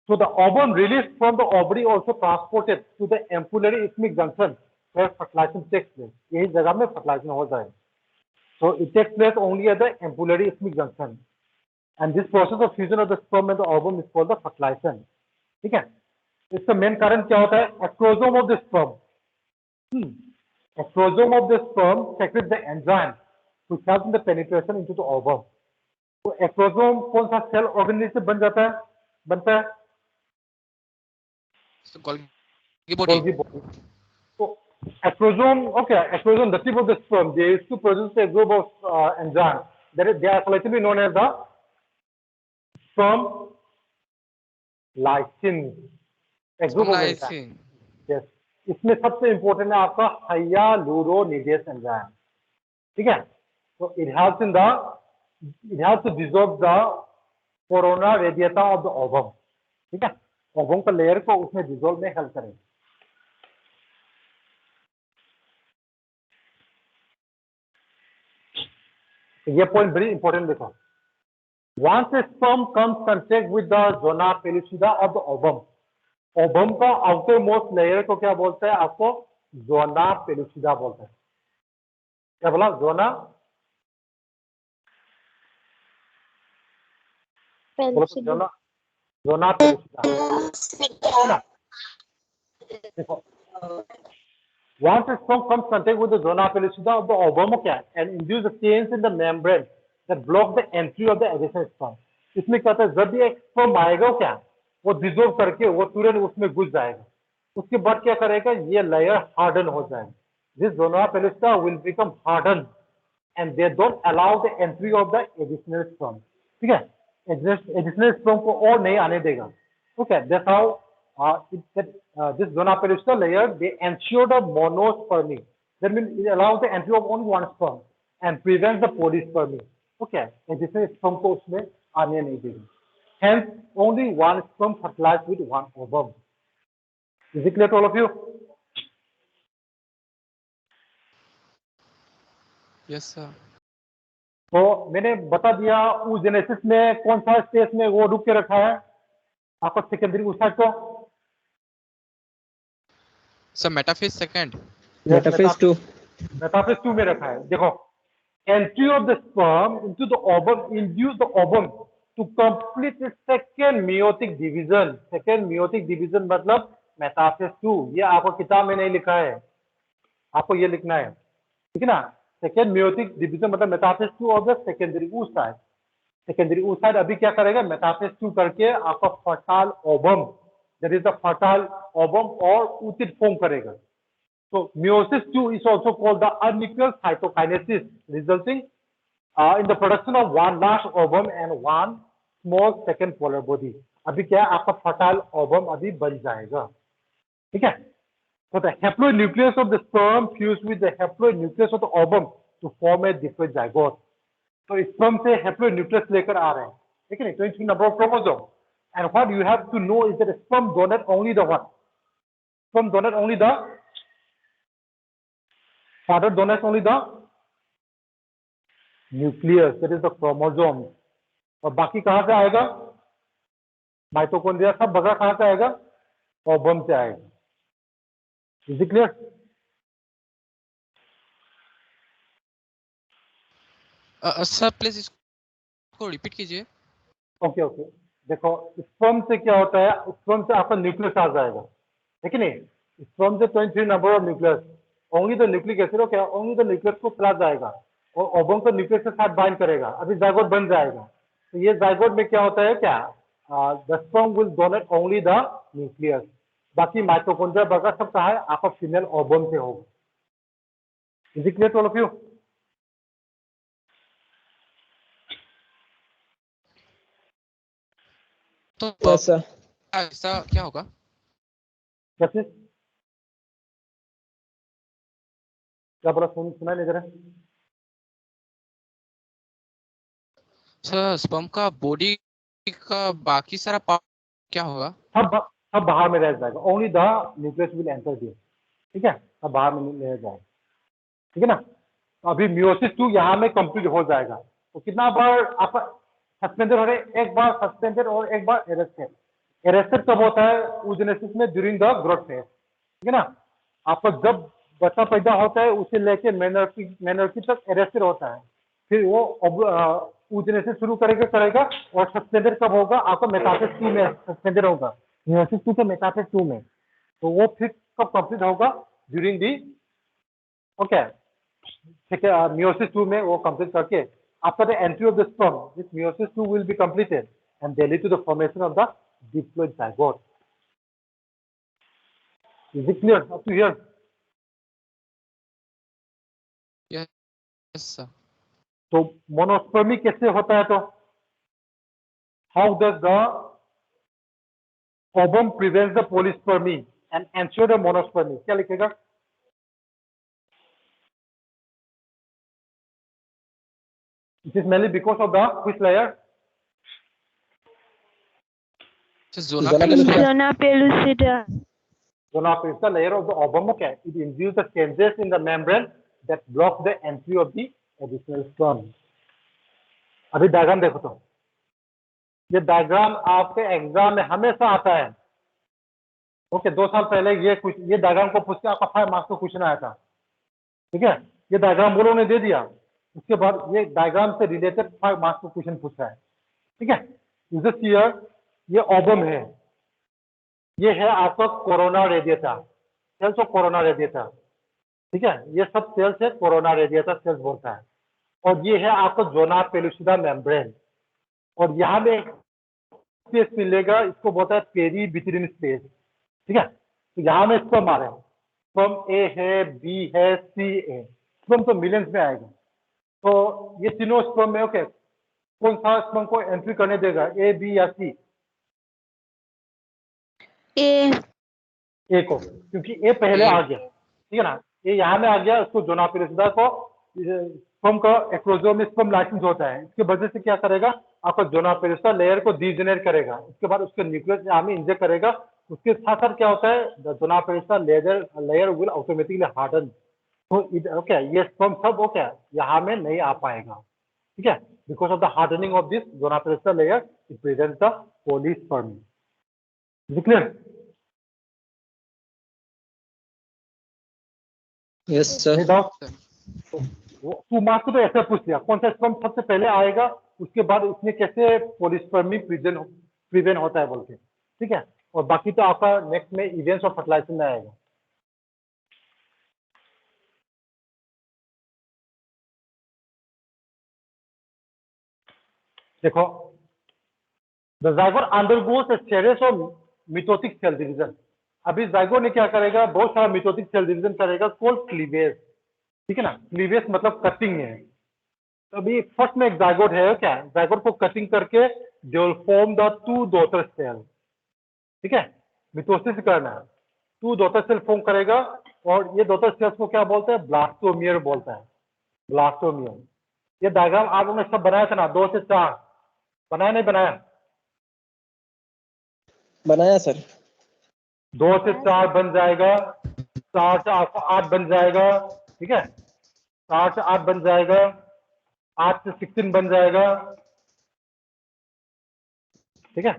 So the ovum released from the ovary also transported to the ampullary isthmic junction where fertilization takes place. यही जगह में fertilization हो जाए. So it takes place only at the ampullary isthmic junction, and this process of fusion of the sperm and the ovum is called the fertilization. ठीक है. इसका main कारण क्या होता है? Acrosome of the sperm. Acrosome of the sperm secretes the enzyme which helps in the penetration into the ovum. तो acrosome कौन सा सेल ऑर्गेनेल से बनता है? Golgi body. So acrosome, okay, acrosome, the tip of the sperm, they used to produce a group of enzymes. They are collectively known as the sperm lysins. A group of enzymes. Yes. इसमें सबसे important है आपका hyaluronides enzyme. ठीक है. So it helps to dissolve the corona radiata of the ovum. ठीक है. Ovum का layer को उसमें डिसॉल्व में हेल्प करेगा. ये पॉइंट बड़ी इंपॉर्टेंट देखो. Once a sperm comes contact with the zona pellucida of the ovum, ovum का आउटर मोस्ट लेयर को क्या बोलते हैं? आपको जोना पेलुसिडा बोलते हैं. क्या बोला? Zona Pellucida. Zona pellucida. देखो, once a sperm comes contact with the zona pellucida of the ovum and induce a change in the membrane that block the entry of the adjacent sperm. इसमें क्या होता है? जब भी एक sperm आएगा क्या, वो डिसॉल्व करके वो तुरंत उसमें घुस जाएगा. उसके बाद क्या करेगा? ये लेयर हार्डन हो जाएगा. This zona pellucida will become hardened and they don't allow the entry of the additional sperm. ठीक है. Additional sperm को और नहीं आने देगा. Okay, that's how this zona pellucida layer, they ensure the monospermy. That means it allows the entry of only one sperm and prevents the polyspermy. Okay, additional sperm को उसमें आने नहीं देगा. Hence, only one sperm fertilized with one ovum. Is it clear to all of you? Yes sir. तो मैंने बता दिया oogenesis में कौन सा स्टेज में वो रुक के रखा है आपका सेकेंडरी oocyte को. Sir metaphase second. Metaphase 2. Metaphase 2 में रखा है. देखो, entry of the sperm into the ovum induce the ovum to complete its second meiotic division. Second meiotic division मतलब मेटाफेज 2. ये आपको किताब में नहीं लिखा है, आपको ये लिखना है. ठीक है ना. सेकेंड meiotic division मतलब metaphase 2 of the secondary oocyte. Secondary oocyte अभी क्या करेगा? मेटाफेज 2 करके आपका fertile ovum, that is the fertile ovum और oocyte फॉर्म करेगा. So meiosis 2 is also called the unequal cytokinesis, resulting in the production of one large ovum and one small second polar body. अभी क्या है? आपका fertile ovum अभी बन जाएगा. ठीक है. So the haploid nucleus of the sperm fused with the haploid nucleus of the ovum to form a different zygote. तो sperm से haploid nucleus लेकर आ रहे हैं. ठीक है. 22 number of chromosome. And what you have to know is that sperm donate only the what? Sperm donate only the father donates only the nucleus, that is the chromosome. और बाकी कहाँ से आएगा? माइटोकॉन्ड्रिया सब बगा कहाँ से आएगा? ओवम से आएगा. Is it clear? Sir please इसको रिपीट कीजिए. Okay okay. देखो स्पर्म से क्या होता है? स्पर्म से आपका न्यूक्लियस आ जाएगा, है कि नहीं? स्पर्म से 23 number of nucleus, only the nucleic acid, क्या ओनली द न्यूक्लियस को चला जाएगा और ओवम को न्यूक्लियस के साथ बाइंड करेगा. अभी जाइगोट बन जाएगा. तो ये जाइगोट में क्या होता है? क्या the sperm will donate only the nucleus. बाकी माइटोकॉन्ड्रिया वगैरह सब कहाँ है? आपका फीमेल ओवम से होगा. Is it clear to all of you? तो Yes, sir. ऐसा क्या होगा? कैसे? क्या बोला? सुना नहीं दे रहा? सर स्पर्म का बॉडी का बाकी सारा पार्ट क्या होगा? सब बाहर में रह जाएगा. Only the nucleus will enter there. ठीक है, सब बाहर में रह जाएगा. ठीक है ना? तो अभी मियोसिस 2 यहाँ में कंप्लीट हो जाएगा. तो कितना बार आपका सस्पेंडेड हो रहे? एक बार सस्पेंडेड और एक बार एरेस्टेड. एरेस्टेड कब होता है? oogenesis में ड्यूरिंग द ग्रोथ फेज. ठीक है ना? आपका जब बच्चा पैदा होता है उसे लेके मेनोर्की तक एरेस्टेड होता है. फिर वो oogenesis शुरू करेगा और सस्पेंडेड कब होगा? आपका मेटाफेज 2 में सस्पेंडेड होगा. मियोसिस 2 के मेटाफेज 2 में. तो वो फिर कब कंप्लीट होगा? During the okay. ठीक है, meiosis 2 में वो कंप्लीट करके after the entry of the sperm, this meiosis 2 will be completed and they lead to the formation of the diploid zygote. Is it clear up to here? Yes sir. तो मोनोस्पर्मी कैसे होता है? तो how does the ovum prevents the polyspermy and ensure the monospermy? क्या लिखेगा? It is mainly because of the which layer? Zona Zona pellucida. Zona pellucida. Zona pellucida layer of the ovum. Okay, it induces the changes in the membrane that block the entry of the additional sperm. अभी diagram देखो. तो ये diagram आपके exam में हमेशा आता है. Okay, 2 साल पहले ये डायग्राम को पूछ के आपका 5 मार्क्स का क्वेश्चन आया था. ठीक है, ये डायग्राम वो लोगों ने दे दिया. उसके बाद ये डायग्राम से रिलेटेड 5 मार्क्स का क्वेश्चन पूछ रहा है. ठीक है, ये ओवम है. ये है आपका corona radiata, cells of corona radiata. ठीक है, ये सब सेल्स है कोरोना रेडिएटा सेल्स बोलता है. और ये है आपका जोना पेलुसिडा मेम्ब्रेन. और यहाँ में स्पेस मिलेगा, इसको बोलता है पेरी बिटवीन स्पेस. ठीक है, तो यहाँ में स्पर्म आ रहे हैं. स्पर्म ए है, बी है, सी है. स्पर्म तो मिलियंस में आएगा. तो ये तीनों स्पर्म में ओके, कौन सा स्पर्म को एंट्री करने देगा? ए, बी या सी? ए को, क्योंकि ए पहले आ गया. ठीक है ना? ये यहाँ में आ गया, उसको जोना पेलुसिडा को स्पर्म का एक्रोजोम में स्पर्म लाइसेंस होता है. इसके वजह से क्या करेगा? आपका जोना पेलुसिडा लेयर को डीजेनरेट करेगा. उसके बाद उसके न्यूक्लियस यहाँ में इंजेक्ट करेगा. उसके साथ साथ क्या होता है? The zona pellucida layer will automatically harden. तो ओके, ये स्पर्म सब ओके यहाँ में नहीं आ पाएगा. ठीक है, because of the hardening of this zona pellucida layer it presents the polyspermy. Is it clear? Yes, sir. वो 2 मार्क्स को तो ऐसा पूछ लिया, कौन सा स्पर्म सबसे पहले आएगा, उसके बाद उसमें कैसे पॉलीस्पर्मी प्रिवेंट होता है बोल के. ठीक है, और बाकी तो आपका नेक्स्ट में इवेंट्स ऑफ फर्टिलाइजेशन में आएगा. देखो, the zygote undergoes a series of mitotic cell division. अभी ज़ाइगोट ने क्या करेगा? बहुत सारा मिटोटिक सेल डिवीजन करेगा, कॉल्ड क्लीवेज. ठीक है ना? क्लीवेज मतलब कटिंग है. तो अभी फर्स्ट में एक ज़ाइगोट है. क्या ज़ाइगोट को कटिंग करके they will form the 2 daughter cell. ठीक है, मिटोसिस करना है. 2 डॉटर सेल फॉर्म करेगा और ये डॉटर सेल्स को क्या बोलते हैं? ब्लास्टोमियर बोलता है. ब्लास्टोमियर. ये डायग्राम आप लोगों ने सब बनाया था ना, 2 से 4 बनाया नहीं बनाया? बनाया सर। 2 से 4 बन जाएगा, 4 से आपका 8 बन जाएगा, ठीक है, 4 से 8 बन जाएगा, 8 से 16 बन जाएगा, ठीक है,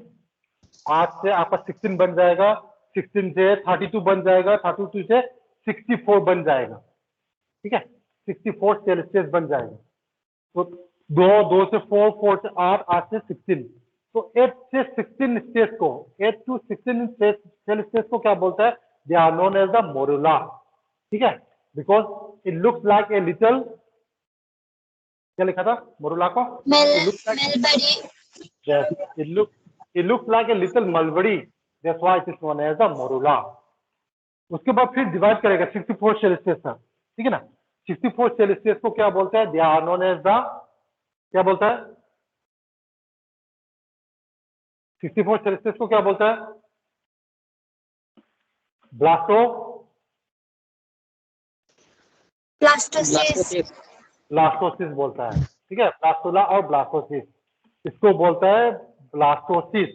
8 से आपका 16 बन जाएगा, 16 से 32 बन जाएगा, 32 से 64 बन जाएगा, ठीक है, 64 सेल्सियस बन जाएगा। तो 2 से 4, 4 से 8, 8 से 16, तो 8 से 16 स्टेज को, 8 to 16 सेल्सियस को क्या बोलता है? They are known as the morula, ठीक है, because it looks like a little, क्या लिखा था मोरुला को? It looks like a little mulberry. That's why it is known as the morula. उसके बाद फिर डिवाइड करेगा 64 सेल्सियस तक, ठीक है ना। 64 सेल्सियस को क्या बोलता है? They are known as the, क्या बोलता है? 64 सेल्सियस को क्या बोलता है? ब्लास्टोसिस बोलता है, ठीक है, ब्लास्टुला और ब्लास्टोसिस, इसको बोलता है ब्लास्टोसिस,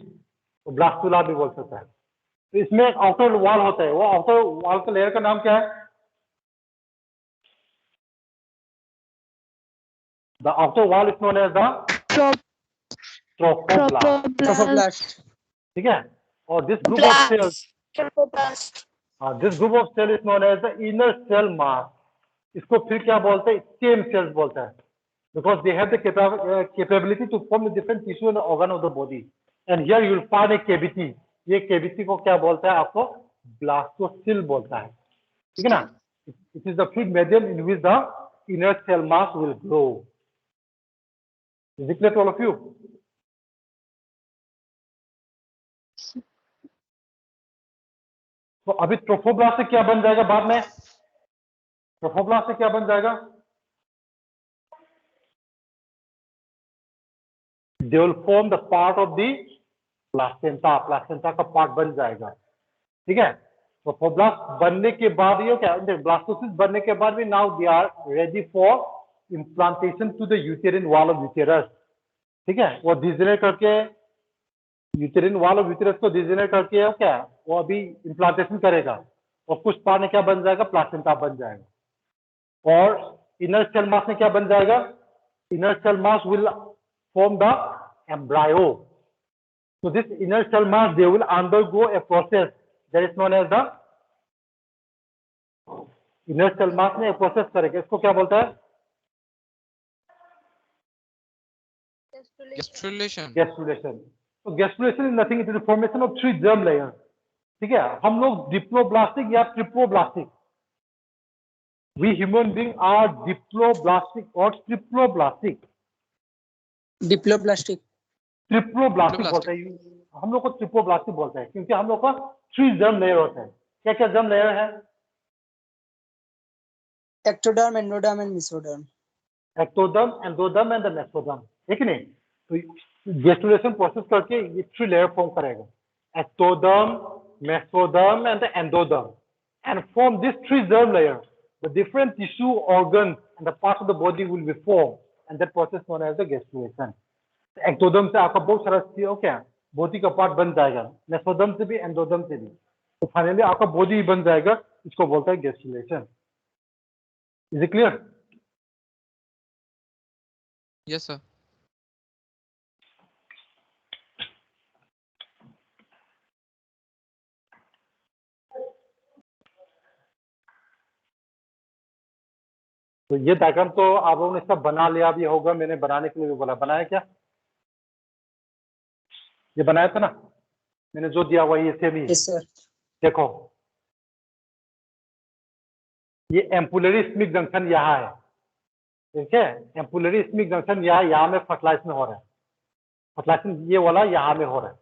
तो ब्लास्टुला भी बोल सकता है। तो इसमें एक आउटर वॉल होता है, वो आउटर वॉल का लेयर का नाम क्या है? The outer wall is known as the trophoblast, ठीक है। और this group of cells, this group of cell is known as the inner cell mass, इसको फिर क्या बोलते हैं? स्टेम सेल्स बोलता है, because they have the capability to form the different tissue and organ of the body, and here you will find a cavity. ये cavity को क्या बोलता है? आपको ब्लास्टोसिल बोलता है, ठीक है ना। It is the fluid medium in which the inner cell mass will grow. Is it clear to all of you? तो अभी ट्रोफोब्लास्ट से क्या बन जाएगा बाद में? ट्रोफोब्लास्ट से क्या बन जाएगा? They will form the part of the placenta, placenta का पार्ट बन जाएगा, ठीक है। तो ट्रोफोब्लास्ट बनने के बाद ये क्या, ब्लास्टोसिस बनने के बाद भी now they are ready for implantation to the uterine wall of uterus, ठीक है। वो डिजेनरेट करके यूटेरिन वॉल ऑफ यूटेरस को डिजेनरेट करके वो क्या, वो अभी इम्प्लांटेशन करेगा और कुछ पार्ट में क्या बन जाएगा? प्लासेंटा बन जाएगा। और इनर सेल मास में क्या बन जाएगा? Inner cell mass will form the embryo. So this inner cell mass, they will undergo a process that is known as the inner cell mass में एक process करेगा, इसको क्या बोलता है? Gastrulation. Gastrulation. So gastrulation is nothing, it is the formation of 3 germ layers, ठीक है। हम लोग डिप्लोब्लास्टिक या triploblastic, we human being are diploblastic और ट्रिप्लोब्लास्टिक? डिप्लोब्लास्टिक। ट्रिप्लोब्लास्टिक बोलते हैं, हम लोग को ट्रिप्लोब्लास्टिक बोलते हैं क्योंकि हम लोग का 3 जर्म लेयर होते हैं। क्या क्या जर्म लेयर है? Ectoderm, endoderm and mesoderm. Ectoderm, endoderm and the mesoderm, ठीक नहीं? तो गेस्टुलेशन प्रोसेस करके ये 3 लेयर फॉर्म करेगा, ectoderm, mesoderm and the endoderm, and from this 3 germ layer the different tissue, organs and the parts of the body will be form, and that process known as the gastrulation. Ectoderm से आपका बहुत सारा क्या body का part बन जाएगा, mesoderm से भी, एंडोडर्म से भी, तो फाइनली आपका बॉडी बन जाएगा, इसको बोलता है gastrulation. Is it clear? Yes, sir. तो ये डायग्राम तो आप लोगों ने सब बना लिया भी होगा, मैंने बनाने के लिए भी बोला, बनाया क्या? ये बनाया था ना मैंने, जो दिया हुआ ये सेम ही। Yes sir. देखो ये एम्पुलरी स्मिक जंक्शन यहाँ है, ठीक है, एम्पुलरी स्मिक जंक्शन यहाँ में फर्टिलाइजेशन हो रहा है, फर्टिलाइजेशन ये वाला यहाँ में हो रहा है,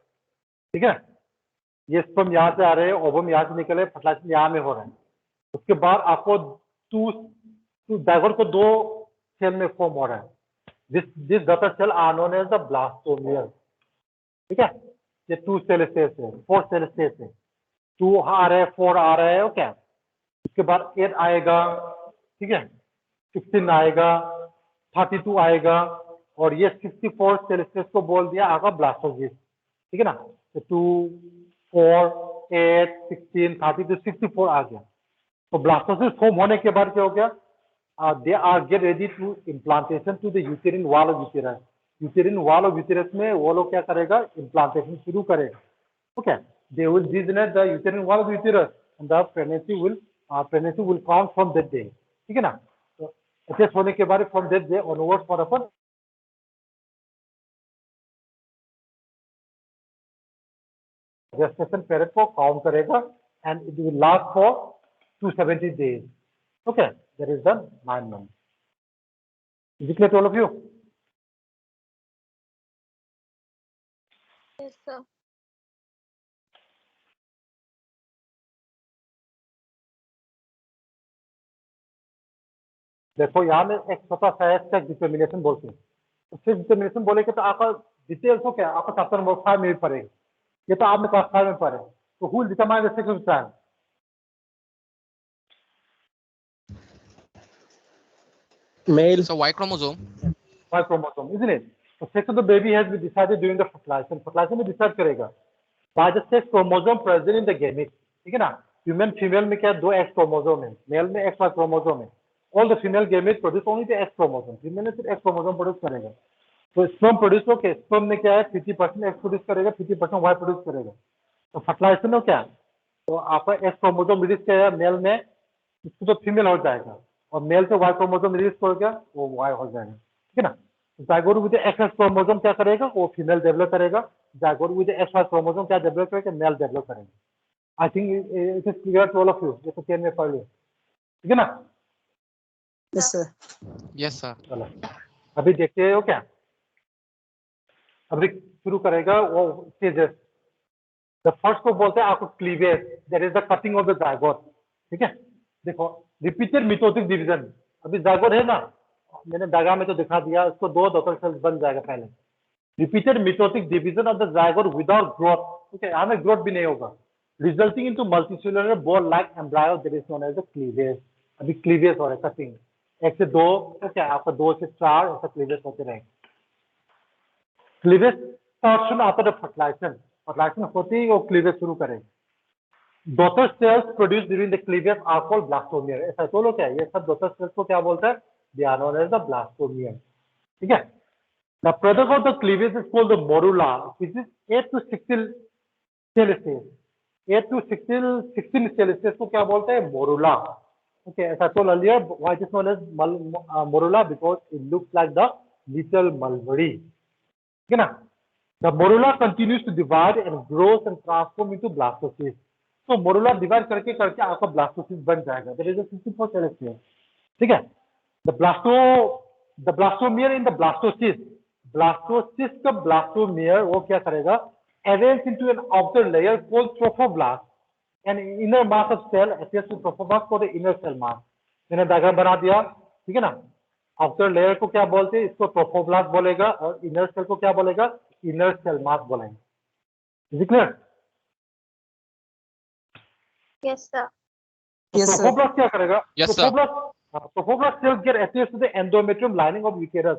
ठीक है। ये स्पर्म यहाँ से आ रहे हैं, ओवम यहाँ से निकले, फर्टिलाइजेशन यहाँ में हो रहा है। उसके बाद आपको डायगोन को 2 सेल में फॉर्म हो रहा है, this daughter cell are known as the blastomere, ठीक है। ये 2 सेल स्टेज है, 4 सेल स्टेज है, 2 आ रहे हैं, 4 आ रहे हैं, ओके। उसके बाद 8 आएगा, ठीक है, 16 आएगा, 32 आएगा, और ये 64 सेल स्टेज को बोल दिया आपका ब्लास्टोसिस, ठीक है ना। तो 2 4, 8, 16, 30 to 64 आ गया। तो ब्लास्टोसिस्ट फॉर्म होने के बाद क्या हो गया? They are get ready to implantation to the uterine wall of uterus. Uterine wall of uterus में वो लोग क्या करेगा? Implantation शुरू करेगा। Okay, they will degenerate the uterine wall of uterus, and the pregnancy will count from that day. ठीक है ना? तो attest होने के बाद from that day onwards for upon gestation period को count करेगा, and it will last for 270 days. Okay, that is the 9 months. Is it clear to all of you? Yes, sir. देखो यहाँ में एक छोटा सा है सेक्स डिटर्मिनेशन बोलते हैं। तो सेक्स डिटर्मिनेशन बोलेंगे तो आपका डिटेल्स हो क्या? आपका चैप्टर नंबर 5 में भी पढ़ेगा। ये तो आपने क्लास 5 में पढ़े। तो who will determine the sex of the child? Male. So Y chromosome. Y chromosome, isn't it? So sex of the baby has been decided during the fertilization. Fertilization में decide करेगा by the sex chromosome present in the gamete. ठीक है ना? Human female में क्या दो x chromosome है, mail में एक्स वाई क्रोमोसोम है। All the female gamete produce only the x chromosome. Female ने सिर्फ एक्स क्रोमोसोम प्रोड्यूस करेगा। तो स्पर्म प्रोड्यूस हो के स्पर्म में क्या है 50% एक्स प्रोड्यूस करेगा, 50% वाई प्रोड्यूस करेगा। तो फर्टिलाइजेशन हो क्या? तो आपका एक्स क्रोमोसोम रिलीज किया है मेल में, इसको तो फीमेल हो जाएगा, और मेल से वाई क्रोमोसोम रिलीज हो गया वो वाई हो जाएगा। ठीक है ना? जाइगोट विद एक्स क्रोमोसोम क्या करेगा? वो फीमेल डेवलप करेगा। Zygote with X Y chromosome क्या डेवलप करेगा? मेल डेवलप करेगा। I think it is clear to all of you. ये तो 10 में पढ़ लिया। ठीक है ना? Yes, sir. Yes, sir. चलो अभी देखते हो क्या? अभी शुरू करेगा वो स्टेजेस। द फर्स्ट को बोलते हैं आपको cleavage, that is the cutting of the zygote. ठीक है? देखो रिपीटेड मिटोटिक डिवीजन। अभी जाइगोट है ना, मैंने डायग्राम में तो दिखा दिया, उसको दो डॉटर सेल्स बन जाएगा पहले। Repeated mitotic division of the zygote without growth. ठीक है? यहाँ में ग्रोथ भी नहीं होगा। Resulting into multicellular ball like embryo, that is known as the cleavage. अभी क्लीवेज हो रहा है, कटिंग। 1 से 2 तो क्या आपका 2 से 4 ऐसा क्लीवेज होते रहेंगे। Cleavage starts after the fertilization. Fertilization होते ही वो क्लीवेज शुरू करेंगे। Daughter cells produce during the cleavage are called blastomere. ऐसा तो लोग क्या ये सब डॉटर सेल्स को क्या बोलते हैं? They are known as the blastomere. ठीक है? The product of the cleavage is called the morula, which is 8 to 16 cell stage. 8 to 16 cell stage को क्या बोलते हैं? मोरुला। ओके, ऐसा तो earlier why it is known as morula because it looks like the little mulberry. ठीक है ना? The morula continues to divide and grows and transform into blastocyst. तो मोरुला डिवाइड करके करके आपका ब्लास्टोसिस्ट बन जाएगा। There is a 64 cell stage. ठीक है? The blastomer in the blastocyst. Blastocyst का blastomer वो क्या करेगा? Arrange into an outer layer called trophoblast. And inner mass of cell attaches to trophoblast for the inner cell mass. मैंने diagram बना दिया। ठीक है ना? आउटर लेयर को क्या बोलते हैं? इसको ट्रोफोब्लास्ट बोलेगा, और इनर सेल को क्या बोलेगा? इनर सेल मास बोलेंगे। Is it clear? Yes, sir. Yes, sir. Trophoblast क्या करेगा? Yes, sir. Trophoblast cells get attached to the endometrium lining of uterus.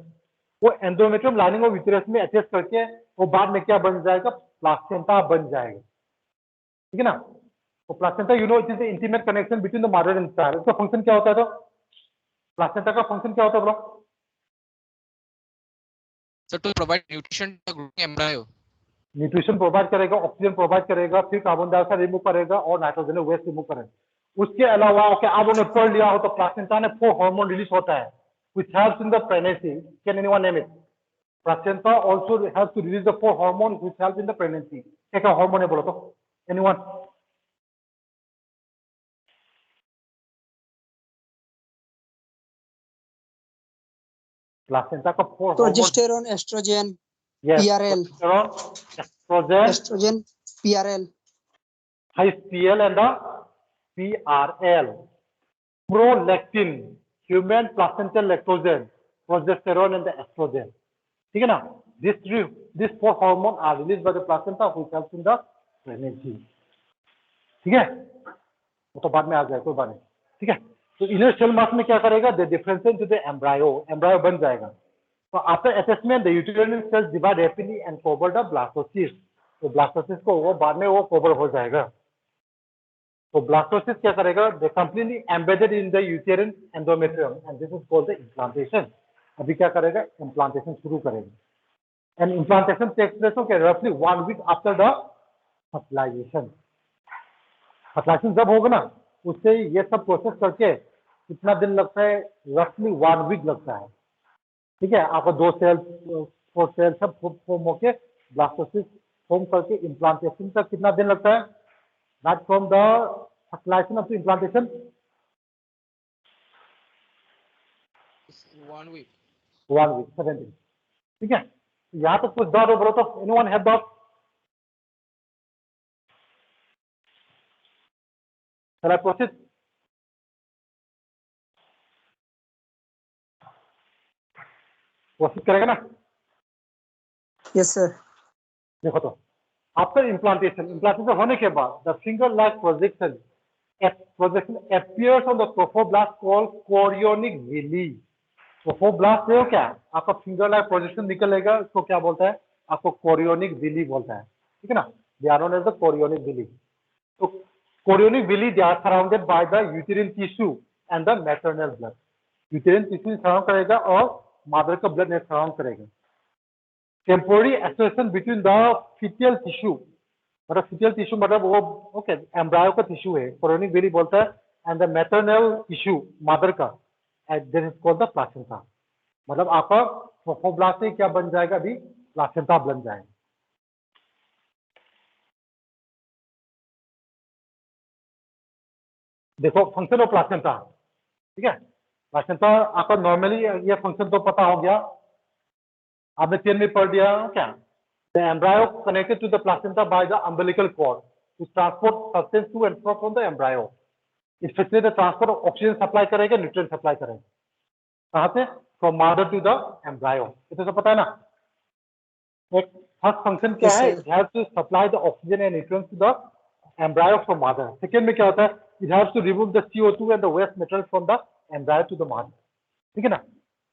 वो एंडोमेट्रियम लाइनिंग ऑफ यूटेरस में अटैच करके वो बाद में क्या बन जाएगा? प्लासेंटा बन जाएगा। ठीक है ना? तो placenta you know it is the intimate connection between the mother and child. इसका फंक्शन क्या होता है? तो प्लासेंटा का फंक्शन क्या होता है bro? So to provide nutrition to the growing embryo. Nutrition provide करेगा, ऑक्सीजन प्रोवाइड करेगा, फिर कार्बन डाइऑक्साइड रिमूव करेगा और नाइट्रोजन वेस्ट रिमूव करेगा। उसके अलावा ओके आप लोगों ने पढ़ लिया हो तो प्लासेंटा में 4 हार्मोन रिलीज होता है which helps in the pregnancy. Can anyone name it? Placenta also helps to release the 4 hormones which help in the pregnancy. क्या हार्मोन है बोलो तो? Anyone? प्लासेंटा का 4 hormone. Progesterone, estrogen, Yes. PRL. Estrogen, estrogen, PRL. HCl and the PRL. Prolactin, human placental lactogen, progesterone and the estrogen. ठीक है ना? These 4 hormones are released by the placenta which helps in the pregnancy. ठीक है? वो तो बाद में आ जाए, कोई बात नहीं। ठीक है? तो इनर सेल मास में क्या करेगा? दे डिफरेंशिएट टू द एम्ब्रायो बन जाएगा। So after attachment, the uterine cells divide rapidly and cover the blastocyst. तो ब्लास्टोसिस को वो बाद में वो कवर हो जाएगा। तो ब्लास्टोसिस क्या करेगा, they completely embedded in the uterine endometrium and this is called the implantation. अभी क्या करेगा, इम्प्लांटेशन शुरू करेगा and implantation takes place okay रफली 1 week after the fertilization. Fertilization जब होगा ना, उससे ये सब प्रोसेस करके कितना दिन लगता है, रफली 1 वीक लगता है। ठीक है, आपको 2 सेल 4 सेल सब फॉर्म होके ब्लास्टोसिस फॉर्म करके इम्प्लांटेशन तक कितना दिन लगता है, that from the fertilization up to implantation 1 week. 1 week 7 दिन। ठीक है, यहाँ तक कुछ डाउट हो बोलो तो, एनीवन हैव डाउट? चला प्रोसेस प्रोसेस करेगा ना। Yes, sir. देखो तो आफ्टर इम्प्लांटेशन होने के बाद the finger like projection appears on the trophoblast called chorionic villi। Trophoblast है क्या, आपका फिंगर लाइक प्रोजेक्शन निकलेगा, उसको क्या बोलता है, आपको कोरियोनिक विली बोलता है। ठीक है ना, they are known as the chorionic villi. तो chorionic villi they are surrounded by the uterine tissue and the maternal blood. Uterine tissue surround करेगा और मदर का ब्लड ने सराउंड करेगा। Temporary association between the foetal tissue, मतलब foetal tissue मतलब वो okay embryo का टिश्यू है, कोरियोनिक विली बोलता है, and the maternal tissue mother का, and this is called the placenta. मतलब आपका ट्रोफोब्लास्ट से क्या बन जाएगा, अभी प्लासेंटा बन जाएगा। देखो फंक्शन ऑफ प्लासेंटा, ठीक है, प्लासेंटा आपका नॉर्मली ये फंक्शन तो पता हो गया, आपने 10 में पढ़ दिया क्या, the embryo connected to the placenta by the umbilical cord to transport substance to and fro from the embryo. इस facilitate the transport of oxygen supply करेगा, न्यूट्रिएंट सप्लाई करेगा, कहां से, from mother to the embryo. ये तो सब पता है ना। एक फर्स्ट फंक्शन क्या Yes, है, sir. It has to supply the oxygen and nutrients to the embryo from mother. Second में क्या होता है, it has to remove the CO2 and the waste material from the embryo to the mother. ठीक है ना।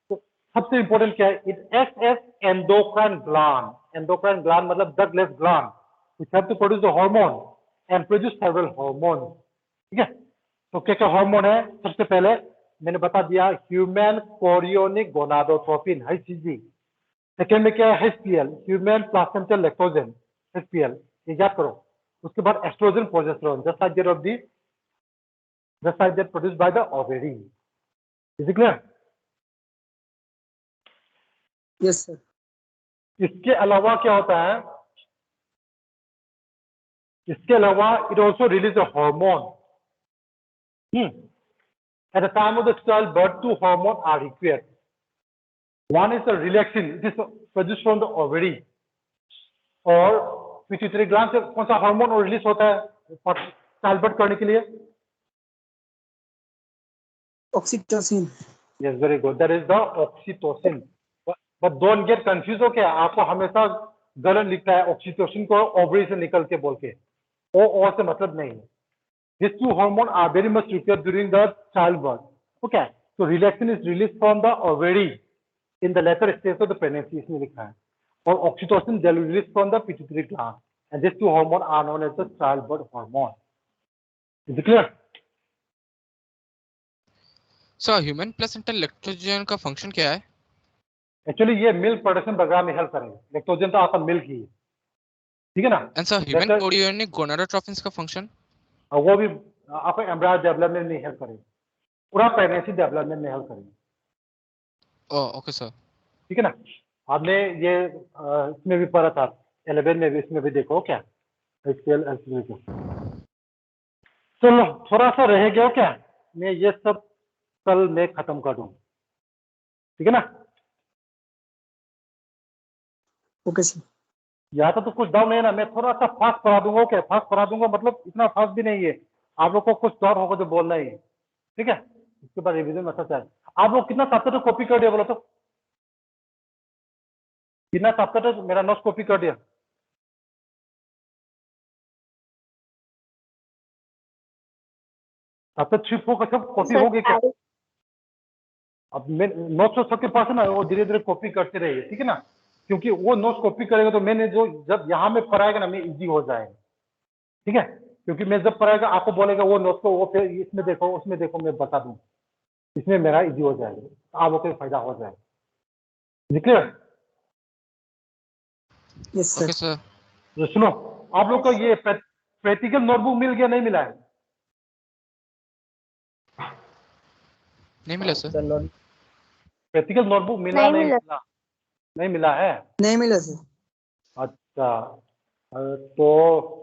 तो सबसे important क्या है, it acts as endocrine gland. Endocrine gland मतलब ductless gland which have to produce the hormone and produce several hormone. ठीक है, तो क्या क्या हार्मोन है, सबसे पहले मैंने बता दिया human chorionic gonadotropin HCG। Second में क्या है, HPL human placental lactogen HPL, ये याद करो। उसके बाद oestrogen progesterone just like that of the just like that produced by the ovary. Is it clear? Yes, sir. इसके अलावा क्या होता है, इसके अलावा it also release a hormone. At the time of the childbirth, 2 hormones are required. One is the relaxin, it is produced from the ovary, और pituitary gland से कौन सा हार्मोन रिलीज होता है चाइल्डबर्थ करने के लिए? Oxytocin. Yes, very good. That is the oxytocin. But don't get confused, okay? आपको हमेशा गलत लिखता है ऑक्सीटोसिन को ओवरी से निकल के बोल के, ओ से मतलब नहीं है। These 2 hormones are very much required during the childbirth. Okay, so relaxin is released from the ovary in the later stage of the pregnancy, इसमें लिखा है, और oxytocin they will release from the pituitary gland, and these 2 hormones are known as the childbirth hormone. Is it clear? Sir human placental lactogen का function क्या है? Actually ये milk production वगैरह में हेल्प करेंगे, लैक्टोजन तो आपका मिल्क ही है, ठीक है ना। And sir human chorionic gonadotropin का फंक्शन? और वो भी आपका एम्ब्रायो डेवलपमेंट में हेल्प करेंगे, पूरा प्रेगनेंसी डेवलपमेंट में हेल्प करेंगे। Okay sir. ठीक है ना, आपने ये इसमें भी पढ़ा था 11 में भी, इसमें भी देखो क्या HPL को। चलो थोड़ा सा रह गया क्या, मैं ये सब कल मैं खत्म कर दूं, ठीक है ना। Okay, sir. यहाँ तो कुछ डाउन नहीं है ना, मैं थोड़ा सा फास्ट पढ़ा दूंगा, क्या फास्ट पढ़ा दूंगा मतलब इतना फास्ट भी नहीं है, आप लोग को कुछ डाउट होगा तो बोलना ही है, ठीक है। इसके बाद रिविजन अच्छा चाहिए। आप लोग कितना चैप्टर कॉपी कर दिया बोलो तो, कितना चैप्टर मेरा नोट्स कॉपी कर दिया? चैप्टर 3 4 का सब कॉपी हो गया क्या? अब मैं नोट्स सबके पास है ना, वो धीरे धीरे कॉपी करते रहिए, ठीक है ना। क्योंकि वो नोट्स कॉपी करेगा तो मैंने जो जब यहाँ में पढ़ाएगा ना मैं इजी हो जाएगा, ठीक है। क्योंकि मैं जब पढ़ाएगा आपको बोलेगा वो नोट्स को वो फिर इसमें देखो उसमें देखो, मैं बता दूँ, इसमें मेरा इजी हो जाएगा, आपको कोई फायदा हो जाएगा। Clear? Yes okay sir. Sir. तो सुनो, आप लोग को ये प्रैक्टिकल नोटबुक मिल गया नहीं मिला है? नहीं मिला sir. Sir note practical notebook मिला नहीं नहीं मिला। मिला? नहीं मिला है। नहीं मिला सर। अच्छा, तो